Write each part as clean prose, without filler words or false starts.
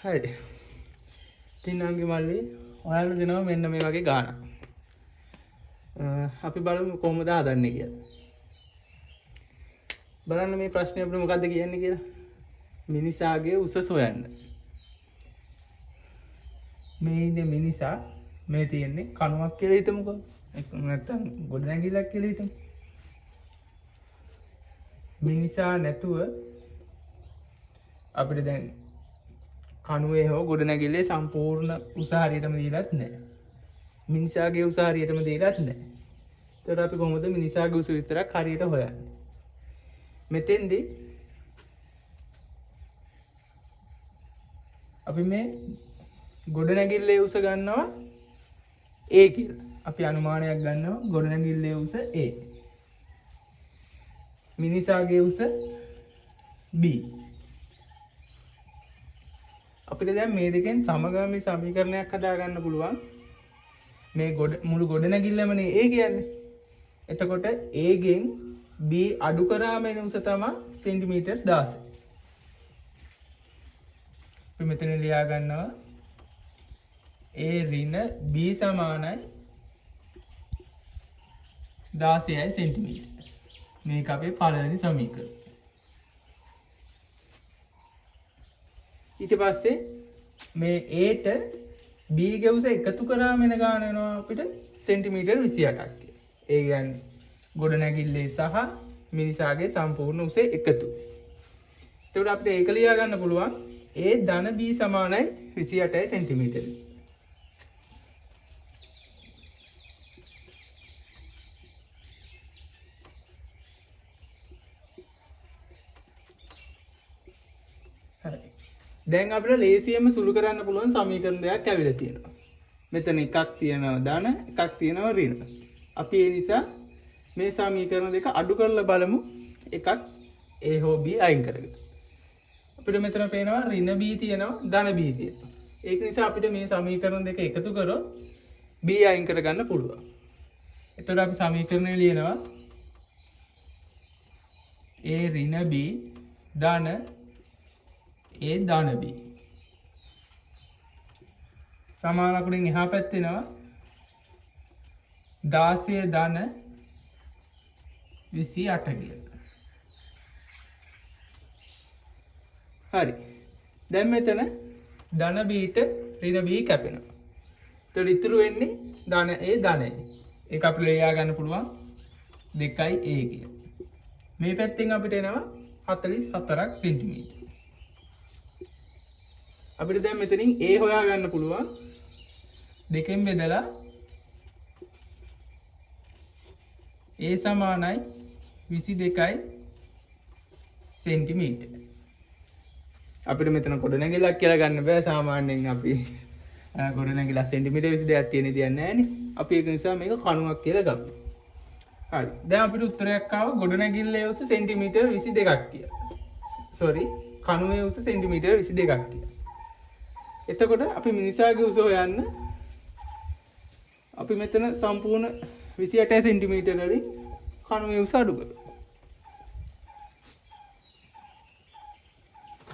හරි. තින්නන්ගේ මල්ලි ඔයාලට දෙනවා මෙන්න මේ වගේ ගානක්. අපි බලමු කොහොමද හදන්නේ කියලා. බලන්න මේ ප්‍රශ්නේ අපිට මොකද්ද කියන්නේ කියලා. මිනිසාගේ උස හොයන්න. මේ ඉන්නේ මිනිසා මේ තියෙන්නේ කණුවක් කියලා හිතමුකෝ. නැත්තම් ගොඩනැගිල්ලක් කියලා හිතමු. මිනිසා නැතුව අපිට දැන් කණුවේ හෝ ගොඩනැගිල්ලේ සම්පූර්ණ උස හරියටම දීලත් නැහැ. මිනිසාගේ උස හරියටම දීලත් නැහැ. ඒතර අපි කොහොමද මිනිසාගේ උස විතරක් හරියට හොයන්නේ? මෙතෙන්දී අපි මේ ගොඩනැගිල්ලේ උස ගන්නවා A කියලා. අපි අනුමානයක් ගන්නවා ගොඩනැගිල්ලේ උස A. මිනිසාගේ උස B. අපිට දැන් මේ දෙකෙන් සමගාමී සමීකරණයක් හදා ගන්න පුළුවන්. මේ මුළු ගොඩනැගිල්ලමනේ A කියන්නේ. එතකොට A ගෙන් B අඩු කරාම එන උස තමයි සෙන්ටිමීටර් 16. අපි මෙතන ලියා ගන්නවා A ඍණ B සමානයි 16යි සෙන්ටිමීටර. මේක අපේ පළවෙනි සමීකරණය. ඊට පස්සේ මේ A ට B ගේ උස එකතු කරාම එන ගාන වෙනවා අපිට සෙන්ටිමීටර් 28ක් කියලා. ඒ කියන්නේ ගොඩනැගිල්ලේ සහ මිනිසාගේ සම්පූර්ණ උසේ එකතු. එතකොට අපිට ඒක ලියා ගන්න පුළුවන් A ධන B සමානයි 28යි සෙන්ටිමීටර. හරි. දැන් අපිට ලේසියෙන්ම සුළු කරන්න පුළුවන් සමීකරණ දෙකක් ඇවිල්ලා තියෙනවා. මෙතන එකක් තියෙනවා ධන, එකක් තියෙනවා ඍණ. අපි ඒ නිසා මේ සමීකරණ දෙක අඩු කරලා බලමු. එකක් A හෝ B අයින් කරගෙන. අපිට මෙතන පේනවා ඍණ B තියෙනවා, ධන B තියෙනවා. ඒක නිසා අපිට මේ සමීකරණ දෙක එකතු කරොත් B අයින් කරගන්න පුළුවන්. එතකොට අපි සමීකරණය ලියනවා A ඍණ B ධන A ධන B. සමානකඩෙන් එහා පැත්තේ එනවා 16 ධන 28 කියලා. හරි. දැන් මෙතන ධන B ට ඍණ B කැපෙනවා. එතකොට ඉතුරු වෙන්නේ ධන A ධන A. ඒක අපිට ලියා ගන්න පුළුවන් 2A කියලා. මේ පැත්තෙන් අපිට එනවා 44ක් සෙන්ටිමීටර. අපිට දැන් මෙතනින් A හොයා ගන්න පුළුවන් දෙකෙන් බෙදලා A සමානයි 22යි සෙන්ටිමීටර. අපිට මෙතන ගොඩනැගිල්ලක් කියලා ගන්න බෑ. සාමාන්‍යයෙන් අපි ගොඩනැගිල්ල සෙන්ටිමීටර 22ක් තියෙන දෙයක් නෑනේ. අපි ඒක නිසා මේක කණුවක් කියලා ගමු. හරි. දැන් අපිට උත්තරයක් ආවා ගොඩනැගිල්ලේ උස සෙන්ටිමීටර 22ක් කියලා. සෝරි, කණුවේ උස සෙන්ටිමීටර 22ක් කියලා. එතකොට අපි මිනිසාගේ උස හොයන්න අපි මෙතන සම්පූර්ණ 28 සෙන්ටිමීටර වලින් කණුවේ උස අඩු කරමු.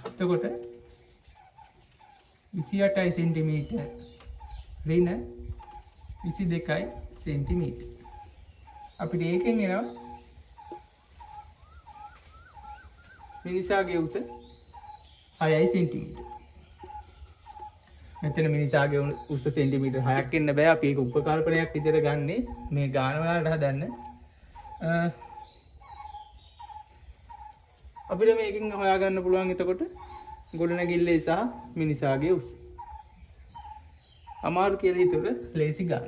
එතකොට 28 සෙන්ටිමීටර ඍණ 22යි සෙන්ටිමීටර. අපිට ඒකෙන් එනවා මිනිසාගේ උස 6යි සෙන්ටිමීටර. මෙතන මිනිසාගේ උස සෙන්ටිමීටර 6ක් එන්න බෑ. අපි ඒක උපකල්පනයක් විදිහට ගන්නෙ මේ ගාන වලට හදන්න. අපිට මේකෙන් හොයාගන්න පුළුවන් එතකොට ගොඩනැගිල්ලේ සහ මිනිසාගේ උස. අමාරු කියලා හිතුවල ලේසි ගන්න.